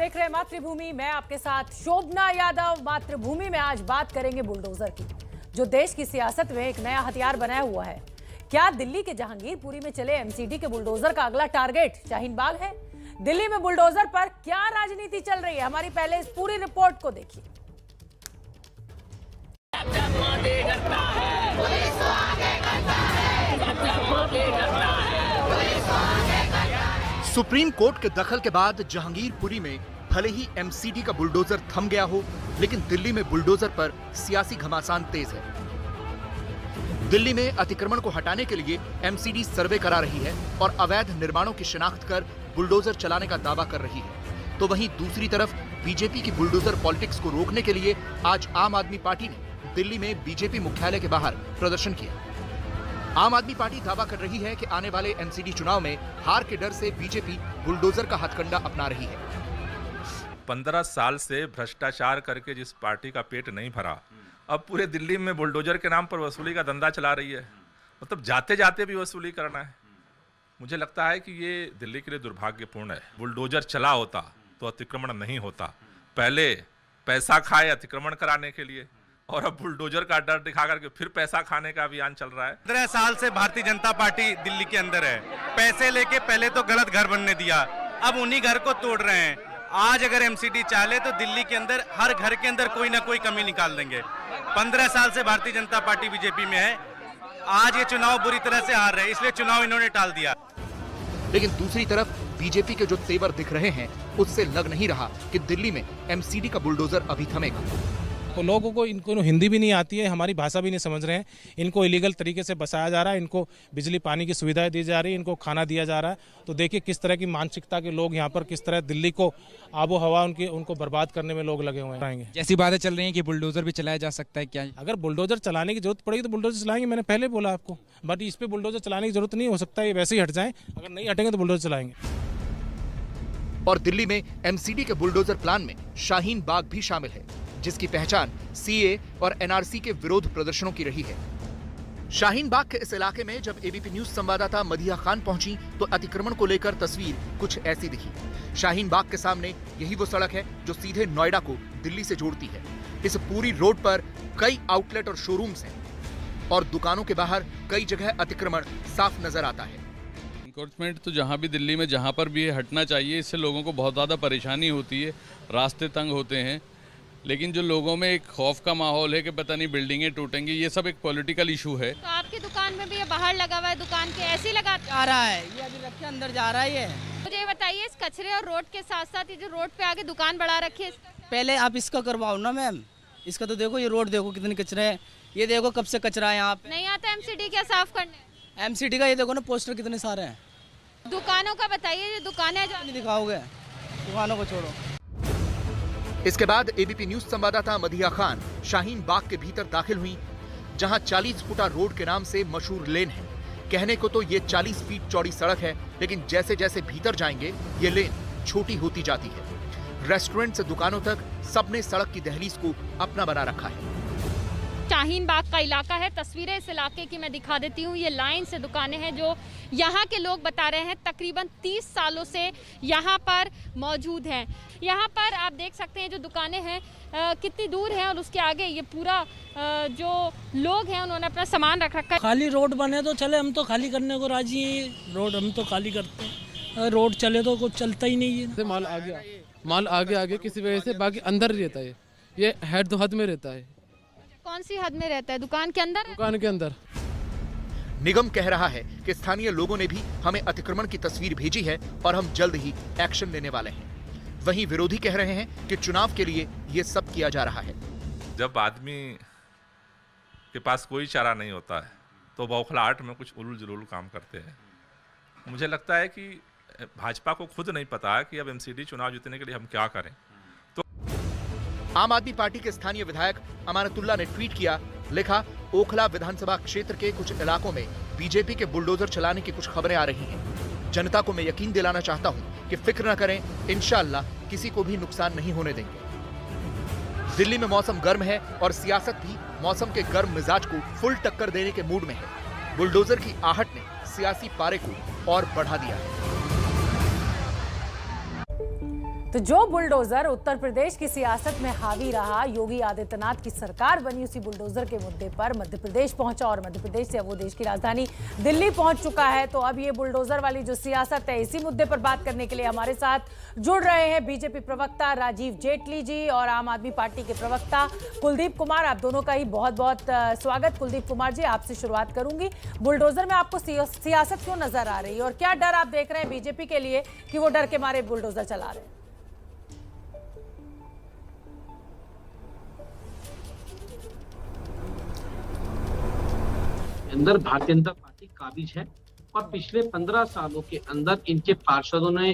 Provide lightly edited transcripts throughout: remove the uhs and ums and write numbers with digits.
देख रहे हैं मातृभूमि। मैं आपके साथ शोभना यादव। मातृभूमि में आज बात करेंगे बुलडोजर की, जो देश की सियासत में एक नया हथियार बनाया हुआ है। क्या दिल्ली के जहांगीरपुरी में चले एमसीडी के बुलडोजर का अगला टारगेट शाहीन बाग है? दिल्ली में बुलडोजर पर क्या राजनीति चल रही है, हमारी पहले इस पूरी रिपोर्ट को देखिए। सुप्रीम कोर्ट के दखल के बाद जहांगीरपुरी में भले ही एमसीडी का बुलडोजर थम गया हो, लेकिन दिल्ली में बुलडोजर पर सियासी घमासान तेज है। दिल्ली में अतिक्रमण को हटाने के लिए एमसीडी सर्वे करा रही है और अवैध निर्माणों की शिनाख्त कर बुलडोजर चलाने का दावा कर रही है। तो वहीं दूसरी तरफ बीजेपी की बुलडोजर पॉलिटिक्स को रोकने के लिए आज आम आदमी पार्टी ने दिल्ली में बीजेपी मुख्यालय के बाहर प्रदर्शन किया। आम आदमी पार्टी दावा कर रही है कि आने वाले एमसीडी चुनाव में हार के डर से बीजेपी बुलडोजर का हथकंडा अपना रही है। 15 साल से भ्रष्टाचार करके जिस पार्टी का पेट नहीं भरा, अब पूरे दिल्ली में बुलडोजर के नाम पर वसूली का धंधा चला रही है। मतलब जाते जाते भी वसूली करना है। मुझे लगता है कि ये दिल्ली के लिए दुर्भाग्यपूर्ण है। बुलडोजर चला होता तो अतिक्रमण नहीं होता। पहले पैसा खाए अतिक्रमण कराने के लिए, और अब बुलडोजर का डर दिखा करके फिर पैसा खाने का अभियान चल रहा है। 15 साल से भारतीय जनता पार्टी दिल्ली के अंदर है। पैसे लेके पहले तो गलत घर बनने दिया, अब उन्हीं घर को तोड़ रहे हैं। आज अगर एमसीडी चाले तो दिल्ली के अंदर हर घर के अंदर कोई ना कोई कमी निकाल देंगे। 15 साल से भारतीय जनता पार्टी बीजेपी में है। आज ये चुनाव बुरी तरह से हार रहे, इसलिए चुनाव इन्होंने टाल दिया। लेकिन दूसरी तरफ बीजेपी के जो तेवर दिख रहे हैं, उससे लग नहीं रहा कि दिल्ली में एमसीडी का बुलडोजर अभी थमेगा। तो लोगों को इनको हिंदी भी नहीं आती है, हमारी भाषा भी नहीं समझ रहे हैं। इनको इलीगल तरीके से बसाया जा रहा है, इनको बिजली पानी की सुविधाएं दी जा रही है, इनको खाना दिया जा रहा है। तो देखिए किस तरह की मानसिकता के लोग यहाँ पर, किस तरह दिल्ली को आबो हवा उनको बर्बाद करने में लोग लगे हुए हैं। जैसी बातें चल रही हैं कि बुलडोजर भी चलाया जा सकता है, क्या अगर बुलडोजर चलाने की जरूरत पड़ेगी तो बुलडोजर चलाएंगे, मैंने पहले बोला आपको। बट इस पे बुलडोजर चलाने की जरूरत नहीं, हो सकता है ये वैसे ही हट जाए। अगर नहीं हटेंगे तो बुलडोजर चलाएंगे। और दिल्ली में एमसीडी के बुलडोजर प्लान में शाहीन बाग भी शामिल है, जिसकी पहचान सीए और एनआरसी के विरोध प्रदर्शनों की रही है। शाहीन बाग के इस इलाके में जब एबीपी न्यूज संवाददाता मदिया खान पहुंची तो अतिक्रमण को लेकर तस्वीर कुछ ऐसी दिखी। शाहीन बाग के सामने यही वो सड़क है जो सीधे नोएडा को दिल्ली से जोड़ती है। इस पूरी रोड पर कई आउटलेट और शोरूम्स हैं और दुकानों के बाहर कई जगह अतिक्रमण साफ नजर आता है। एनक्रोचमेंट तो जहाँ भी दिल्ली में जहाँ पर भी हटना चाहिए, इससे लोगों को बहुत ज़्यादा परेशानी होती है, रास्ते तंग होते हैं। लेकिन जो लोगों में एक खौफ का माहौल है कि पता नहीं बिल्डिंगें टूटेंगी, ये सब एक पॉलिटिकल इशू है। तो आपकी दुकान में भी ये बाहर लगा हुआ है, दुकान के ऐसे ही लगा आ रहा है, ये अभी रख के अंदर जा रहा है। ये मुझे ये बताइए, इस कचरे और रोड के साथ साथ ये जो रोड पे आगे दुकान बढ़ा रखी है, पहले आप इसका करवाओ ना मैम। इसका तो देखो, ये रोड देखो कितने कचरे है। ये देखो कब से कचरा है यहाँ पे। नहीं आता एमसीडी क्या साफ करने? एमसीडी का ये देखो ना, पोस्टर कितने सारे हैं। दुकानों का बताइए, जो दुकानें जो नहीं दिखाओगे, दुकानों को छोड़ो। इसके बाद एबीपी न्यूज संवाददाता मदिया खान शाहीन बाग के भीतर दाखिल हुई, जहां 40 फुटा रोड के नाम से मशहूर लेन है। कहने को तो ये 40 फीट चौड़ी सड़क है, लेकिन जैसे जैसे भीतर जाएंगे ये लेन छोटी होती जाती है। रेस्टोरेंट से दुकानों तक सबने सड़क की दहलीज को अपना बना रखा है। शाहीन बाग का इलाका है। तस्वीरें इस इलाके की मैं दिखा देती हूँ। ये लाइन से दुकानें हैं जो यहाँ के लोग बता रहे हैं तकरीबन 30 सालों से यहाँ पर मौजूद हैं। यहाँ पर आप देख सकते हैं जो दुकानें हैं कितनी दूर हैं, और उसके आगे ये पूरा जो लोग हैं उन्होंने अपना सामान रख रखा है। खाली रोड बने तो चले, हम तो खाली करने को राजी हैं। रोड हम तो खाली करते हैं, रोड चले तो कुछ चलता ही नहीं है। माल आगे किसी वजह से, बाकी अंदर रहता है। ये हद में रहता है। कौन सी हद में रहता है? दुकान के अंदर? दुकान के अंदर। निगम कह रहा है कि स्थानीय लोगों ने भी हमें अतिक्रमण की तस्वीर भेजी है और हम जल्द ही एक्शन लेने वाले हैं। वहीं विरोधी कह रहे हैं कि चुनाव के लिए ये सब किया जा रहा है। जब आदमी के पास कोई चारा नहीं होता है तो बौखलाहट में कुछ उलूल जुलूल काम करते हैं। मुझे लगता है कि भाजपा को खुद नहीं पता कि अब एमसीडी चुनाव जीतने के लिए हम क्या करें। आम आदमी पार्टी के स्थानीय विधायक अमानतुल्लाह ने ट्वीट किया, लिखा, ओखला विधानसभा क्षेत्र के कुछ इलाकों में बीजेपी के बुलडोजर चलाने की कुछ खबरें आ रही हैं। जनता को मैं यकीन दिलाना चाहता हूं कि फिक्र न करें, इंशाअल्लाह किसी को भी नुकसान नहीं होने देंगे। दिल्ली में मौसम गर्म है और सियासत भी मौसम के गर्म मिजाज को फुल टक्कर देने के मूड में है। बुलडोजर की आहट ने सियासी पारे को और बढ़ा दिया है। तो जो बुलडोजर उत्तर प्रदेश की सियासत में हावी रहा, योगी आदित्यनाथ की सरकार बनी उसी बुलडोजर के मुद्दे पर मध्य प्रदेश पहुंचा और मध्य प्रदेश से अब वो देश की राजधानी दिल्ली पहुंच चुका है। तो अब ये बुलडोजर वाली जो सियासत है, इसी मुद्दे पर बात करने के लिए हमारे साथ जुड़ रहे हैं बीजेपी प्रवक्ता राजीव जेटली जी और आम आदमी पार्टी के प्रवक्ता कुलदीप कुमार। आप दोनों का ही बहुत बहुत स्वागत। कुलदीप कुमार जी, आपसे शुरुआत करूंगी। बुलडोजर में आपको सियासत क्यों नजर आ रही है और क्या डर आप देख रहे हैं बीजेपी के लिए कि वो डर के मारे बुलडोजर चला रहे हैं? अंदर भारतीय जनता पार्टी काबिज है और पिछले 15 सालों के अंदर इनके पार्षदों ने,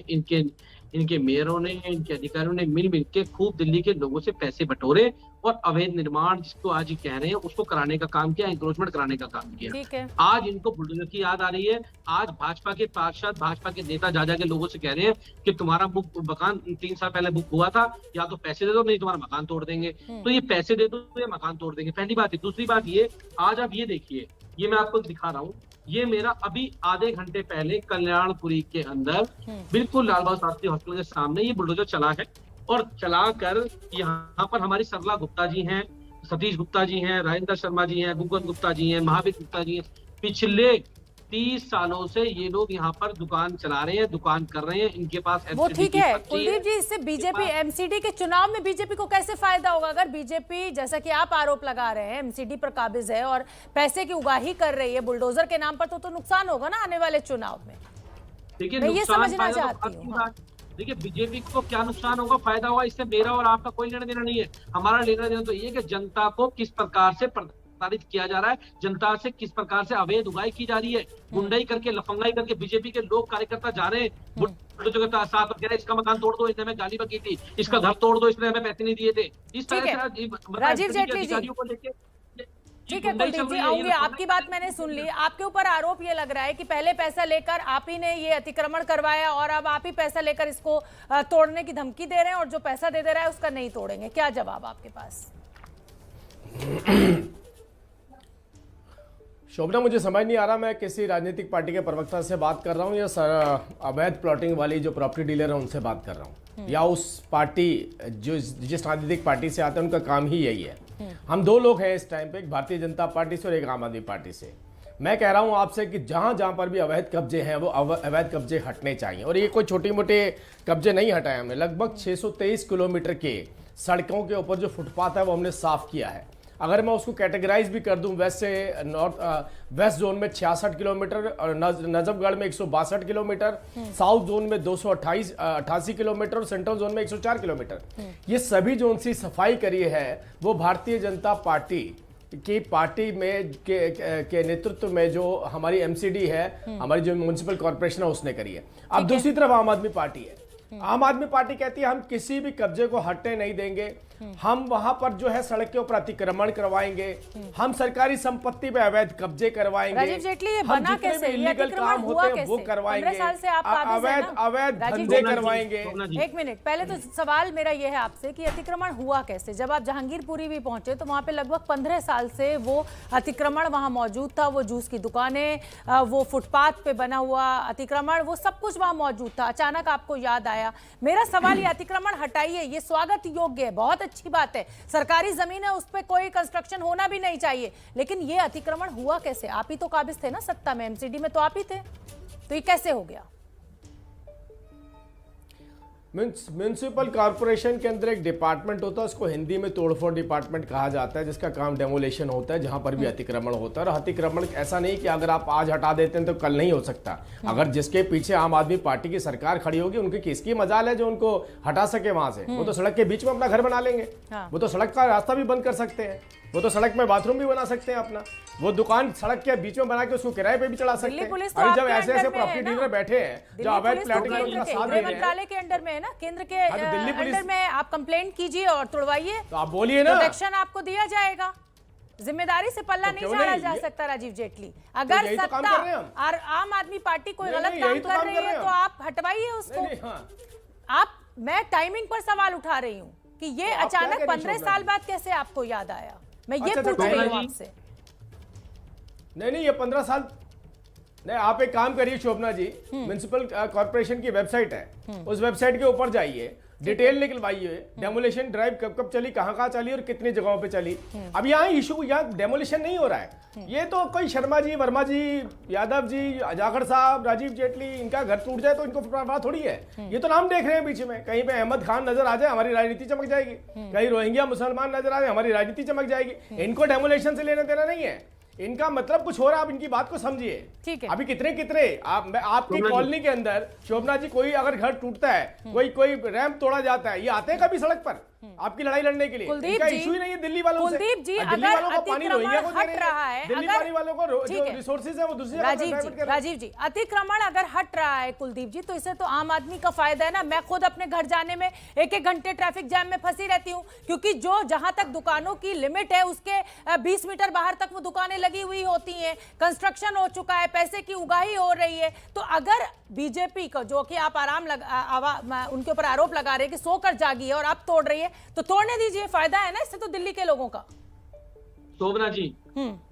इनके मेयरों ने, इनके अधिकारियों ने मिल के खूब दिल्ली के लोगों से पैसे बटोरे और अवैध निर्माण, जिसको आज ही कह रहे हैं, उसको कराने का काम किया, एंक्रोचमेंट कराने का काम किया। ठीक है। आज इनको बुलडोजर की याद आ रही है। आज भाजपा के पार्षद, भाजपा के नेता जा के लोगों से कह रहे हैं कि तुम्हारा मकान 3 साल पहले बुक हुआ था, या तो पैसे दे दो, नहीं तुम्हारा मकान तोड़ देंगे। तो ये पैसे दे दो तो ये मकान तोड़ देंगे, पहली बात है। दूसरी बात ये, आज आप ये देखिए, ये मैं आपको दिखा रहा हूँ, ये मेरा अभी आधे घंटे पहले कल्याणपुरी के अंदर बिल्कुल लाल बहादुर शास्त्री हॉस्पिटल के सामने ये बुलडोजर चला है और चलाकर यहाँ पर हमारी सरला गुप्ता जी हैं, सतीश गुप्ता जी हैं, राजेंद्र शर्मा जी हैं, गुगन गुप्ता जी हैं, महावीर गुप्ता जी हैं। पिछले 30 सालों से ये लोग यहाँ पर दुकान चला रहे हैं, दुकान कर रहे हैं। इनके पास वो ठीक है कुलदीप जी, इससे बीजेपी एमसीडी के चुनाव में बीजेपी को कैसे फायदा होगा? अगर बीजेपी, जैसा कि आप आरोप लगा रहे हैं, एमसीडी पर काबिज है और पैसे की उगाही कर रही है बुलडोजर के नाम पर, तो नुकसान होगा ना आने वाले चुनाव में। देखिए, मैं ये समझना चाहती हूँ। देखिए, बीजेपी को क्या नुकसान होगा, फायदा होगा, इससे मेरा और आपका कोई लेना देना नहीं है। हमारा लेना देना तो ये कि जनता को किस प्रकार से प्रताड़ित किया जा रहा है, जनता से किस प्रकार से अवैध उगाही की जा रही है, गुंडाई करके, लफंगाई करके बीजेपी के लोग कार्यकर्ता जा रहे हैं बुलडोजर के साथ, कह रहे इसका मकान तोड़ दो, इसने हमें गाली बकी थी, इसका घर तोड़ दो, इसने हमें पैसे नहीं दिए थे। इस तरह से राजीव जेटली जी, ठीक है कुलदीप जी, आऊंगी। आपकी बात मैंने सुन ली। आपके ऊपर आरोप ये लग रहा है कि पहले पैसा लेकर आप ही ने ये अतिक्रमण करवाया और अब आप ही पैसा लेकर इसको तोड़ने की धमकी दे रहे हैं और जो पैसा दे रहा है उसका नहीं तोड़ेंगे। क्या जवाब आपके पास? शोभना, मुझे समझ नहीं आ रहा मैं किसी राजनीतिक पार्टी के प्रवक्ता से बात कर रहा हूँ या अवैध प्लॉटिंग वाली जो प्रॉपर्टी डीलर है उनसे बात कर रहा हूँ, या उस पार्टी जो जिस राजनीतिक पार्टी से आते हैं उनका काम ही यही है। हम दो लोग हैं इस टाइम पे, एक भारतीय जनता पार्टी से और एक आम आदमी पार्टी से। मैं कह रहा हूं आपसे कि जहां जहां पर भी अवैध कब्जे हैं वो अवैध कब्जे हटने चाहिए, और ये कोई छोटी मोटे कब्जे नहीं हटाए हमने। लगभग 623 किलोमीटर के सड़कों के ऊपर जो फुटपाथ है वो हमने साफ किया है। अगर मैं उसको कैटेगराइज भी कर दूं, वेस्ट से वेस्ट जोन में 66 किलोमीटर और नजफगढ़ में 162 किलोमीटर, साउथ जोन में 288 किलोमीटर और सेंट्रल जोन में 104 किलोमीटर, ये सभी जोन सी सफाई करी है वो भारतीय जनता पार्टी की पार्टी में के नेतृत्व में जो हमारी एमसीडी है, हमारी जो म्युनिसिपल कॉर्पोरेशन है, उसने करी है। अब दूसरी तरफ आम आदमी पार्टी है। आम आदमी पार्टी कहती है हम किसी भी कब्जे को हटने नहीं देंगे, हम वहां पर जो है सड़क के ऊपर अतिक्रमण करवाएंगे, हम सरकारी संपत्ति पे अवैध कब्जे करवाएंगे, राजीव जेटली, ये बना कैसे? इलीगल काम होते हैं वो करवाएंगे, अवैध धंधे करवाएंगे। एक मिनट, पहले तो सवाल मेरा ये है आपसे कि अतिक्रमण हुआ कैसे? जब आप जहांगीरपुरी भी पहुंचे तो वहां पे लगभग 15 साल से वो अतिक्रमण वहां मौजूद था, वो जूस की दुकानें, वो फुटपाथ पे बना हुआ अतिक्रमण, वो सब कुछ वहां मौजूद था। अचानक आपको याद आया। मेरा सवाल, ये अतिक्रमण हटाइए, ये स्वागत योग्य है, बहुत अच्छी बात है, सरकारी जमीन है, उस पर कोई कंस्ट्रक्शन होना भी नहीं चाहिए, लेकिन ये अतिक्रमण हुआ कैसे? आप ही तो काबिज थे ना सत्ता में, एमसीडी में तो आप ही थे, तो ये कैसे हो गया? म्युनिसिपल कॉर्पोरेशन के अंदर एक डिपार्टमेंट होता है, उसको हिंदी में तोड़फोड़ डिपार्टमेंट कहा जाता है, जिसका काम डेमोलेशन होता है, जहां पर भी अतिक्रमण होता है। और अतिक्रमण ऐसा नहीं कि अगर आप आज हटा देते हैं तो कल नहीं हो सकता। अगर जिसके पीछे आम आदमी पार्टी की सरकार खड़ी होगी, उनकी किसकी मजाल है जो उनको हटा सके वहां से? वो तो सड़क के बीच में अपना घर बना लेंगे, वो तो सड़क का रास्ता भी बंद कर सकते हैं, वो तो सड़क में बाथरूम भी बना सकते हैं अपना, वो दुकान सड़क के बीच में बना के उसको किराए पे भी चढ़ा सकते हैं। अभी जब ऐसे ऐसे प्रॉपर्टी डीलर बैठे हैं जो अवैध प्लॉटिंग का साथ दे रहे हैं, मंत्रालय के अंडर में है ना, केंद्र के अंडर में, आप कंप्लेंट कीजिए और तुड़वाइए, तो आप बोलिए ना, प्रोटेक्शन आपको दिया जाएगा। जिम्मेदारी से पल्ला नहीं झाड़ा जा सकता राजीव जेटली। अगर सत्ता और आम आदमी पार्टी कोई गलत काम कर रही है तो आप हटवाइए उसको। आप, मैं टाइमिंग पर सवाल उठा रही हूँ कि ये अचानक 15 साल बाद कैसे आपको याद आया, मैं ये पूछ रही हूँ आपसे। नहीं, ये 15 साल नहीं। आप एक काम करिए शोभना जी, म्युनिसिपल कॉर्पोरेशन की वेबसाइट है, उस वेबसाइट के ऊपर जाइए, डिटेल निकलवाइए, डेमोलिशन ड्राइव कब कब चली, कहाँ चली और कितनी जगहों पे चली। अब यहाँ इशू, यहाँ डेमोलिशन नहीं हो रहा है, ये तो कोई शर्मा जी, वर्मा जी, यादव जी, जाखड़ साहब, राजीव जेटली, इनका घर टूट जाए तो इनको परवाह थोड़ी है। ये तो नाम देख रहे हैं बीच में, कहीं पे अहमद खान नजर आ जाए हमारी राजनीति चमक जाएगी, कहीं रोहिंग्या मुसलमान नजर आ जाए हमारी राजनीति चमक जाएगी। इनको डेमोलिशन से लेना देना नहीं है, इनका मतलब कुछ हो रहा है। आप इनकी बात को समझिए। ठीक है, अभी कितने आपकी कॉलोनी के अंदर शोभना जी, कोई अगर घर टूटता है, कोई रैंप तोड़ा जाता है, ये आते हैं कभी सड़क पर आपकी लड़ाई लड़ने के लिए? कुलदीप जी, इशू ही नहीं है दिल्ली वालों से। कुलदीप जी, दिल्ली अगर वालों को पानी रोहिंग्या को दे रहे रहा है, हैं, दिल्ली पानी वालों को जो रिसोर्सेज है वो दूसरी जगह डाइवर्ट कर रहे हैं। राजीव जी, अतिक्रमण अगर हट रहा है कुलदीप जी, तो इससे तो आम आदमी का फायदा है ना। मैं खुद अपने घर जाने में 1-1 घंटे ट्रैफिक जैम में फंसी रहती हूँ, क्योंकि जो जहां तक दुकानों की लिमिट है उसके 20 मीटर बाहर तक वो दुकानें लगी हुई होती हैं, कंस्ट्रक्शन हो चुका है, पैसे की उगाही हो रही है। तो अगर बीजेपी का, जो कि आप उनके ऊपर आरोप लगा रहे हैं कि सोकर जागी है और अब तोड़ रही है, तो तोड़ने दीजिए, फायदा है ना इससे तो दिल्ली के लोगों का। शोभना जी,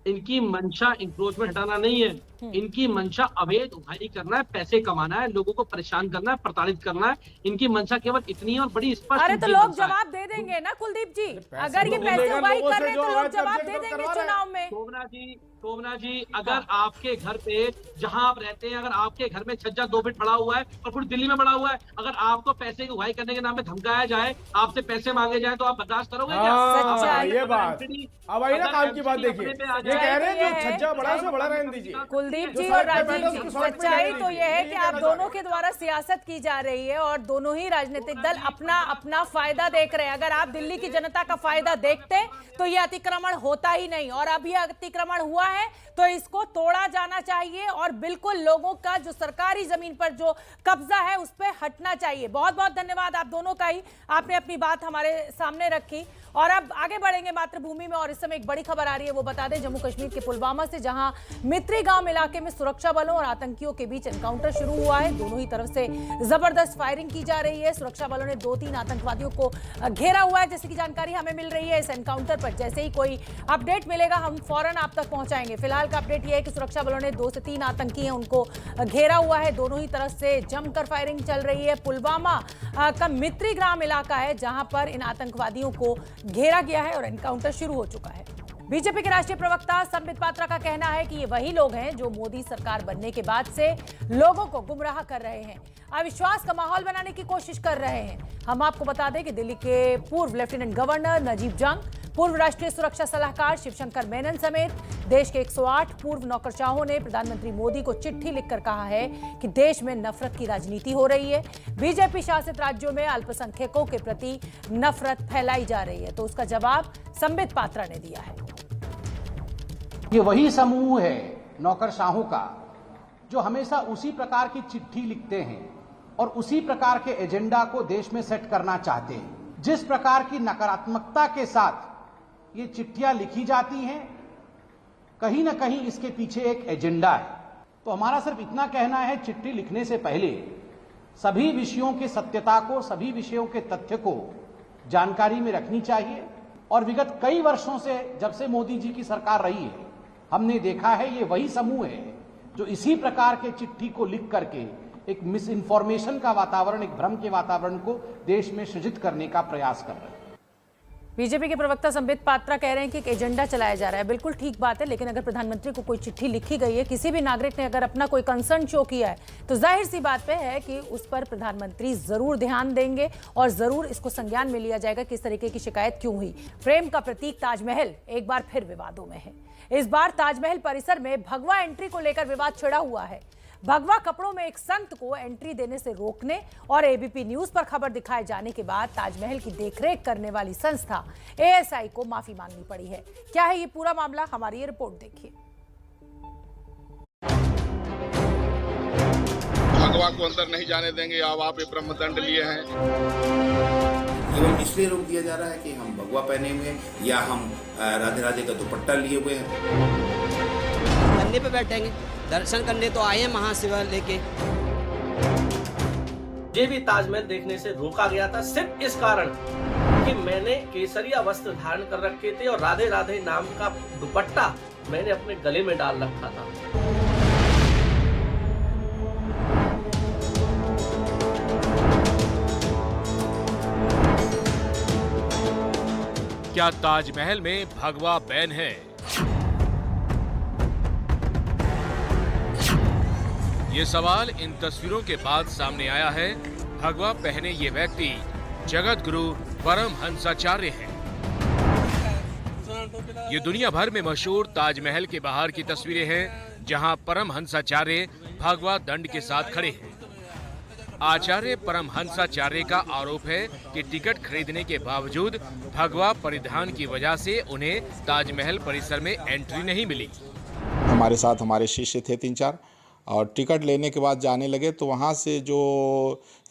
इनकी मंशा इंक्रोचमेंट हटाना नहीं है, इनकी मंशा अवैध उगाही करना है, पैसे कमाना है, लोगों को परेशान करना है, प्रताड़ित करना है। इनकी मंशा केवल इतनी है और बड़ी स्पष्ट। अरे तो लोग जवाब दे देंगे ना कुलदीप जी, अगर ये पैसे उगाही कर रहे हैं तो लोग जवाब दे देंगे चुनाव में। शोभना जी, अगर आपके घर पे, जहां आप रहते हैं, अगर आपके घर में छज्जा 2 फीट पड़ा हुआ है और पूरी दिल्ली में पड़ा हुआ है, अगर आपको पैसे की उगाही करने के नाम पे धमकाया जाए, आपसे पैसे मांगे जाए, तो आप बर्दाश्त करोगे क्या? ये बात अब आई ना काम की बात। देखिए, ये कह रहे हैं जो छज्जा बड़ा से बड़ा रहने दीजिए। कुलदीप जी और राजीव जी, सच्चाई तो ये है कि आप दोनों के द्वारा सियासत की जा रही है और दोनों ही राजनीतिक दल अपना अपना फायदा देख रहे हैं। अगर आप दिल्ली की जनता का फायदा देखते तो ये अतिक्रमण होता ही नहीं, और अब ये अतिक्रमण हुआ है तो इसको तोड़ा जाना चाहिए और बिल्कुल लोगों का जो सरकारी जमीन पर जो कब्जा है उस पर हटना चाहिए। बहुत बहुत धन्यवाद आप दोनों का ही, आपने अपनी बात हमारे सामने रखी। और अब आगे बढ़ेंगे मातृभूमि में, और इस समय एक बड़ी खबर आ रही है, वो बता दें जम्मू कश्मीर के पुलवामा से, जहां मित्री गांव इलाके में सुरक्षा बलों और आतंकियों के बीच एनकाउंटर शुरू हुआ है। दोनों ही तरफ से जबरदस्त फायरिंग की जा रही है। सुरक्षा बलों ने 2-3 आतंकवादियों को घेरा हुआ है, जैसे की जानकारी हमें मिल रही है। इस एनकाउंटर पर जैसे ही कोई अपडेट मिलेगा हम फौरन आप तक पहुंचाएंगे। फिलहाल का अपडेट यह है कि सुरक्षा बलों ने 2 से 3 आतंकी हैं उनको घेरा हुआ है। दोनों ही तरफ से जमकर फायरिंग चल रही है। पुलवामा का मित्री ग्राम इलाका है जहां पर इन आतंकवादियों को घेरा गया है और एनकाउंटर शुरू हो चुका है। बीजेपी के राष्ट्रीय प्रवक्ता संबित पात्रा का कहना है कि ये वही लोग हैं जो मोदी सरकार बनने के बाद से लोगों को गुमराह कर रहे हैं, अविश्वास का माहौल बनाने की कोशिश कर रहे हैं। हम आपको बता दें कि दिल्ली के पूर्व लेफ्टिनेंट गवर्नर नजीब जंग, पूर्व राष्ट्रीय सुरक्षा सलाहकार शिवशंकर मेनन समेत देश के 108 पूर्व नौकरशाहों ने प्रधानमंत्री मोदी को चिट्ठी लिखकर कहा है कि देश में नफरत की राजनीति हो रही है, बीजेपी शासित राज्यों में अल्पसंख्यकों के प्रति नफरत फैलाई जा रही है। तो उसका जवाब संबित पात्रा ने दिया है। ये वही समूह है नौकरशाहों का जो हमेशा उसी प्रकार की चिट्ठी लिखते हैं और उसी प्रकार के एजेंडा को देश में सेट करना चाहते हैं। जिस प्रकार की नकारात्मकता के साथ ये चिट्ठियां लिखी जाती हैं, कहीं ना कहीं इसके पीछे एक एजेंडा है। तो हमारा सिर्फ इतना कहना है, चिट्ठी लिखने से पहले सभी विषयों की सत्यता को, सभी विषयों के तथ्य को जानकारी में रखनी चाहिए। और विगत कई वर्षों से, जब से मोदी जी की सरकार रही है, हमने देखा है ये वही समूह है जो इसी प्रकार के चिट्ठी को लिख करके एक मिस इन्फॉर्मेशन का वातावरण, एक भ्रम के वातावरण को देश में सृजित करने का प्रयास कर रहे हैं। बीजेपी के प्रवक्ता संबित पात्रा कह रहे हैं कि एक एजेंडा चलाया जा रहा है। बिल्कुल ठीक बात है, लेकिन अगर प्रधानमंत्री को कोई चिट्ठी लिखी गई है, किसी भी नागरिक ने अगर अपना कोई कंसर्न शो किया है, तो जाहिर सी बात पे है कि उस पर प्रधानमंत्री जरूर ध्यान देंगे और जरूर इसको संज्ञान में लिया जाएगा किस तरीके की शिकायत क्यों हुई। प्रेम का प्रतीक ताजमहल एक बार फिर विवादों में है। इस बार ताजमहल परिसर में भगवा एंट्री को लेकर विवाद छिड़ा हुआ है। भगवा कपड़ों में एक संत को एंट्री देने से रोकने और एबीपी न्यूज पर खबर दिखाए जाने के बाद ताजमहल की देखरेख करने वाली संस्था एएसआई को माफी मांगनी पड़ी है। क्या है ये पूरा मामला, हमारी ये रिपोर्ट देखिए। भगवा को अंदर नहीं जाने देंगे, अब आप ये ब्रह्मदंड लिए हैं। केवल इसलिए रोक दिया जा रहा है कि हम भगवा पहने हुए हैं या हम राधे राधे का दुपट्टा लिए हुए हैं। धरने पे बैठेंगे, दर्शन करने तो आए हैं महाशिवा लेके। ये भी ताजमहल देखने से रोका गया था सिर्फ इस कारण कि मैंने केसरिया वस्त्र धारण कर रखे थे और राधे राधे नाम का दुपट्टा मैंने अपने गले में डाल रखा था। क्या ताजमहल में भगवा बैन है? ये सवाल इन तस्वीरों के बाद सामने आया है। भगवा पहने ये व्यक्ति जगत गुरु परमहंसाचार्य हैं। ये दुनिया भर में मशहूर ताजमहल के बाहर की तस्वीरें हैं, जहां परमहंसाचार्य भगवा दंड के साथ खड़े हैं। आचार्य परमहंसाचार्य का आरोप है कि टिकट खरीदने के बावजूद भगवा परिधान की वजह से उन्हें ताजमहल परिसर में एंट्री नहीं मिली। हमारे साथ हमारे शिष्य थे 3-4 और टिकट लेने के बाद जाने लगे तो वहाँ से जो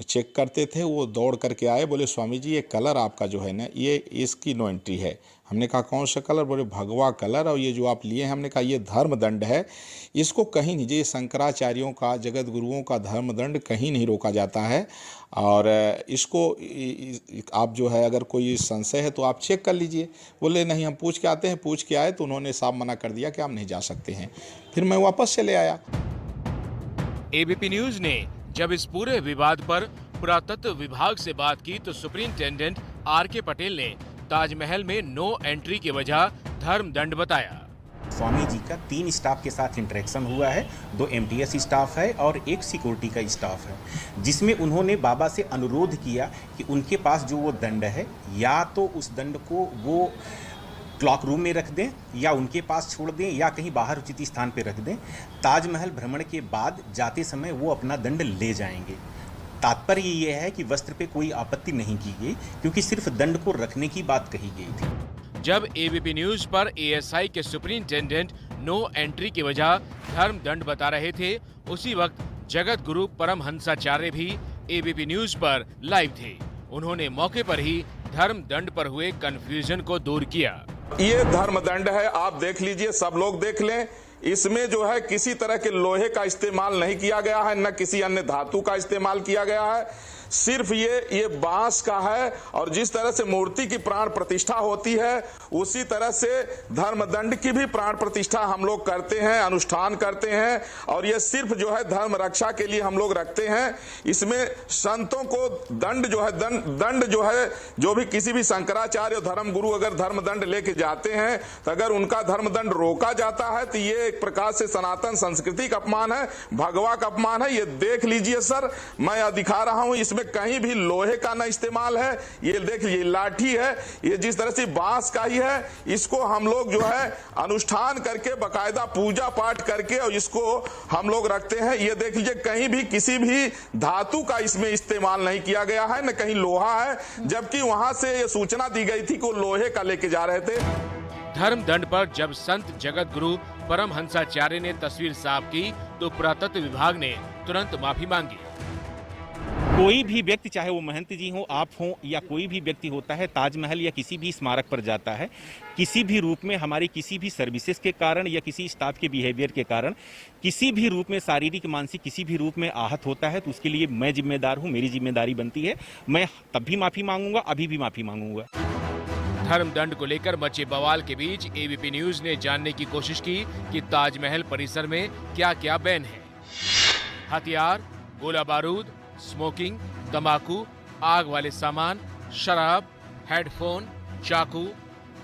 चेक करते थे वो दौड़ करके आए, बोले स्वामी जी ये कलर आपका जो है ना ये इसकी नो एंट्री है। हमने कहा कौन सा कलर? बोले भगवा कलर, और ये जो आप लिए हैं हमने कहा ये धर्मदंड है, इसको कहीं नहीं, ये शंकराचार्यों का जगत गुरुओं का धर्मदंड कहीं नहीं रोका जाता है। और इसको आप जो है अगर कोई संशय है तो आप चेक कर लीजिए। बोले नहीं हम पूछ के आते हैं। पूछ के आए तो उन्होंने साफ मना कर दिया कि आप नहीं जा सकते हैं। फिर मैं वापस चले आया। एबीपी न्यूज ने जब इस पूरे विवाद पर पुरातत्व विभाग से बात की तो सुपरिंटेंडेंट आर.के. पटेल ने ताजमहल में नो एंट्री की वजह धर्मदंड बताया। स्वामी जी का 3 स्टाफ के साथ इंटरेक्शन हुआ है, 2 MTS स्टाफ है और 1 सिक्योरिटी का स्टाफ है, जिसमें उन्होंने बाबा से अनुरोध किया कि उनके पास जो वो दंड है या तो उस दंड को वो क्लॉक रूम में रख दें या उनके पास छोड़ दें या कहीं बाहर उचित स्थान पर रख दें। ताजमहल भ्रमण के बाद जाते समय वो अपना दंड ले जाएंगे। तात्पर्य ये है कि वस्त्र पे कोई आपत्ति नहीं की गई, क्योंकि सिर्फ दंड को रखने की बात कही गई थी। जब एबीपी न्यूज पर एएसआई के सुपरिंटेंडेंट नो एंट्री की वजह धर्मदंड बता रहे थे, उसी वक्त जगत गुरु परमहंसाचार्य भी एबीपी न्यूज पर लाइव थे। उन्होंने मौके पर ही धर्मदंड पर हुए कंफ्यूजन को दूर किया। ये धर्मदंड है, आप देख लीजिए, सब लोग देख लें। इसमें जो है किसी तरह के लोहे का इस्तेमाल नहीं किया गया है, न किसी अन्य धातु का इस्तेमाल किया गया है। सिर्फ ये बांस का है और जिस तरह से मूर्ति की प्राण प्रतिष्ठा होती है उसी तरह से धर्मदंड की भी प्राण प्रतिष्ठा हम लोग करते हैं, अनुष्ठान करते हैं, और ये सिर्फ जो है धर्म रक्षा के लिए हम लोग रखते हैं। इसमें संतों को दंड जो है दंड जो है, जो भी किसी भी शंकराचार्य धर्म गुरु अगर धर्मदंड लेके जाते हैं तो अगर उनका धर्मदंड रोका जाता है तो ये एक प्रकार से सनातन संस्कृति का अपमान है, भगवा का अपमान है। ये देख लीजिए सर, मैं दिखा रहा हूं, इसमें कहीं भी लोहे का ना इस्तेमाल है। ये देख लीजिए लाठी है, ये जिस तरह से बांस का ही है। इसको हम लोग जो है अनुष्ठान करके बकायदा पूजा पाठ करके और इसको हम लोग रखते हैं। ये देख लीजिए कहीं भी किसी भी धातु का इसमें इस्तेमाल नहीं किया गया है, न कहीं लोहा है, जबकि वहां से ये सूचना दी गई थी कि वो लोहे का लेके जा रहे थे। धर्मदंड पर जब संत जगत गुरु परमहंसाचार्य ने तस्वीर साफ की तो पुरातत्व विभाग ने तुरंत माफी मांगी। कोई भी व्यक्ति, चाहे वो महंत जी हो, आप हो या कोई भी व्यक्ति होता है, ताजमहल या किसी भी स्मारक पर जाता है, किसी भी रूप में हमारी किसी भी सर्विसेज के कारण या किसी स्टाफ के बिहेवियर के कारण किसी भी रूप में शारीरिक मानसिक किसी भी रूप में आहत होता है तो उसके लिए मैं जिम्मेदार हूँ, मेरी जिम्मेदारी बनती है। मैं तब भी माफी मांगूंगा, अभी भी माफी मांगूंगा। धर्मदंड को लेकर मचे बवाल के बीच एबीपी न्यूज ने जानने की कोशिश की कि ताजमहल परिसर में क्या क्या बैन है। हथियार, गोला बारूद, स्मोकिंग, तंबाकू, आग वाले सामान, शराब, हेडफोन, चाकू,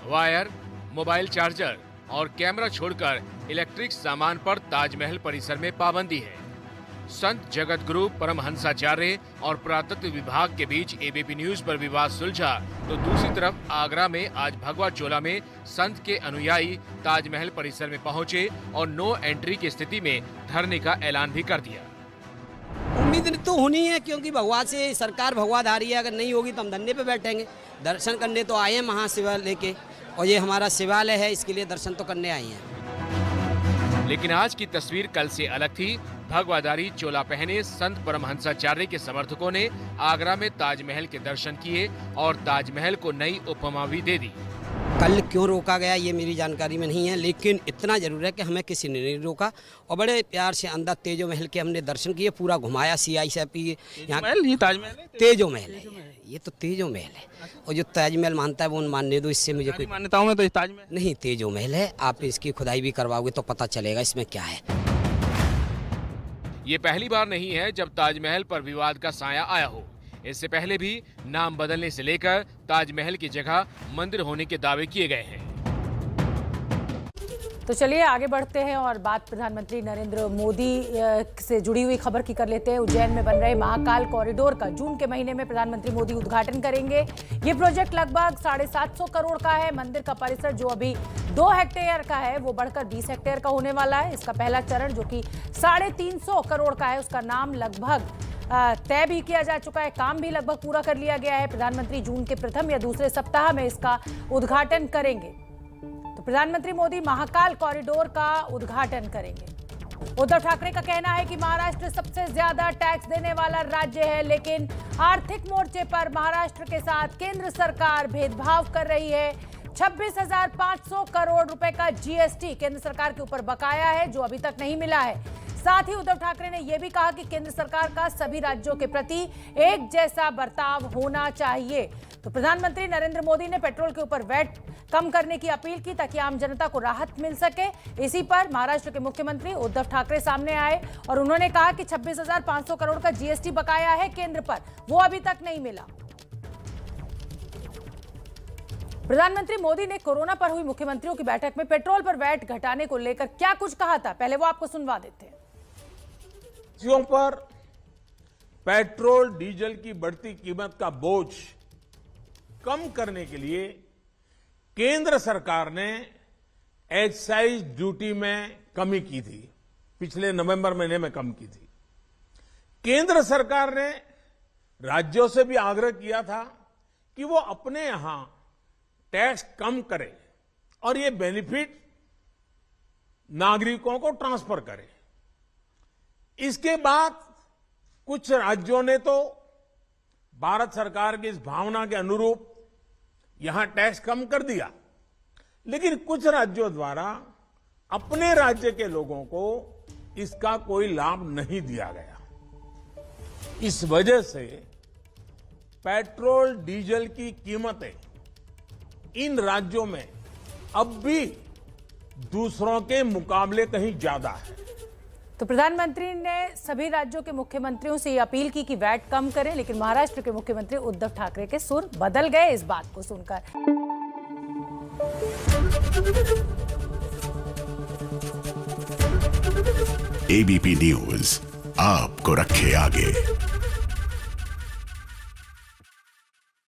वायर, मोबाइल चार्जर और कैमरा छोड़कर इलेक्ट्रिक सामान पर ताजमहल परिसर में पाबंदी है। संत जगत गुरु परमहंसाचार्य और पुरातत्व विभाग के बीच एबीपी न्यूज पर विवाद सुलझा तो दूसरी तरफ आगरा में आज भगवा चोला में संत के अनुयायी ताजमहल परिसर में पहुंचे और नो एंट्री की स्थिति में धरने का ऐलान भी कर दिया। उम्मीद तो होनी है, क्योंकि भगवा से सरकार भगवाधारी है, अगर नहीं होगी तो हम धरने पे बैठेंगे। दर्शन करने तो आए हैं महाशिवा लेके, और ये हमारा शिवालय है, इसके लिए दर्शन तो करने आए हैं। लेकिन आज की तस्वीर कल से अलग थी। भगवाधारी चोला पहने संत परमहंसाचार्य के समर्थकों ने आगरा में ताजमहल के दर्शन किए और ताजमहल को नई उपमा भी दे दी। कल क्यों रोका गया ये मेरी जानकारी में नहीं है, लेकिन इतना जरूर है कि हमें किसी ने नहीं रोका और बड़े प्यार से अंदर तेजो महल के हमने दर्शन किए, पूरा घुमाया। CI साहब की यहाँ ताजमहल, तेजो महल है, ये तो तेजो महल है, और जो ताजमहल मानता है वो मानने दो, इससे मुझे कोई मान्यताओं में तो ताजमहल नहीं, तेजो महल है। आप इसकी खुदाई भी करवाओगे तो पता चलेगा इसमें क्या है। ये पहली बार नहीं है जब ताजमहल पर विवाद का साया आया हो। इससे पहले भी नाम बदलने से लेकर ताजमहल की जगह मंदिर होने के दावे किए गए हैं। तो चलिए आगे बढ़ते हैं और बात प्रधानमंत्री नरेंद्र मोदी से जुड़ी हुई खबर की कर लेते हैं। उज्जैन में बन रहे महाकाल कॉरिडोर का जून के महीने में प्रधानमंत्री मोदी उद्घाटन करेंगे। ये प्रोजेक्ट लगभग 750 करोड़ का है। मंदिर का परिसर जो अभी 2 हेक्टेयर का है वो बढ़कर 20 हेक्टेयर का होने वाला है। इसका पहला चरण जो कि 350 करोड़ का है उसका नाम लगभग तय भी किया जा चुका है। काम भी लगभग पूरा कर लिया गया है। प्रधानमंत्री जून के प्रथम या दूसरे सप्ताह में इसका उद्घाटन करेंगे। प्रधानमंत्री मोदी महाकाल कॉरिडोर का उद्घाटन करेंगे। उद्धव ठाकरे का कहना है कि महाराष्ट्र सबसे ज्यादा टैक्स देने वाला राज्य है, लेकिन आर्थिक मोर्चे पर महाराष्ट्र के साथ केंद्र सरकार भेदभाव कर रही है। 26,500 करोड़ रुपए का जीएसटी केंद्र सरकार के ऊपर बकाया है जो अभी तक नहीं मिला है। साथ ही उद्धव ठाकरे ने यह भी कहा कि केंद्र सरकार का सभी राज्यों के प्रति एक जैसा बर्ताव होना चाहिए। तो प्रधानमंत्री नरेंद्र मोदी ने पेट्रोल के ऊपर वैट कम करने की अपील की ताकि आम जनता को राहत मिल सके। इसी पर महाराष्ट्र के मुख्यमंत्री उद्धव ठाकरे सामने आए और उन्होंने कहा कि 26,500 करोड़ का जीएसटी बकाया है केंद्र पर, वो अभी तक नहीं मिला। प्रधानमंत्री मोदी ने कोरोना पर हुई मुख्यमंत्रियों की बैठक में पेट्रोल पर वैट घटाने को लेकर क्या कुछ कहा था, पहले वो आपको सुनवा देते हैं। पर पेट्रोल डीजल की बढ़ती कीमत का बोझ कम करने के लिए केंद्र सरकार ने एक्साइज ड्यूटी में कमी की थी। पिछले नवंबर महीने में कम की थी। केंद्र सरकार ने राज्यों से भी आग्रह किया था कि वो अपने यहां टैक्स कम करें और ये बेनिफिट नागरिकों को ट्रांसफर करें। इसके बाद कुछ राज्यों ने तो भारत सरकार की इस भावना के अनुरूप यहां टैक्स कम कर दिया, लेकिन कुछ राज्यों द्वारा अपने राज्य के लोगों को इसका कोई लाभ नहीं दिया गया। इस वजह से पेट्रोल डीजल की कीमतें इन राज्यों में अब भी दूसरों के मुकाबले कहीं ज्यादा है। तो प्रधानमंत्री ने सभी राज्यों के मुख्यमंत्रियों से ये अपील की कि वैट कम करें, लेकिन महाराष्ट्र के मुख्यमंत्री उद्धव ठाकरे के सुर बदल गए इस बात को सुनकर। एबीपी न्यूज आपको रखे आगे।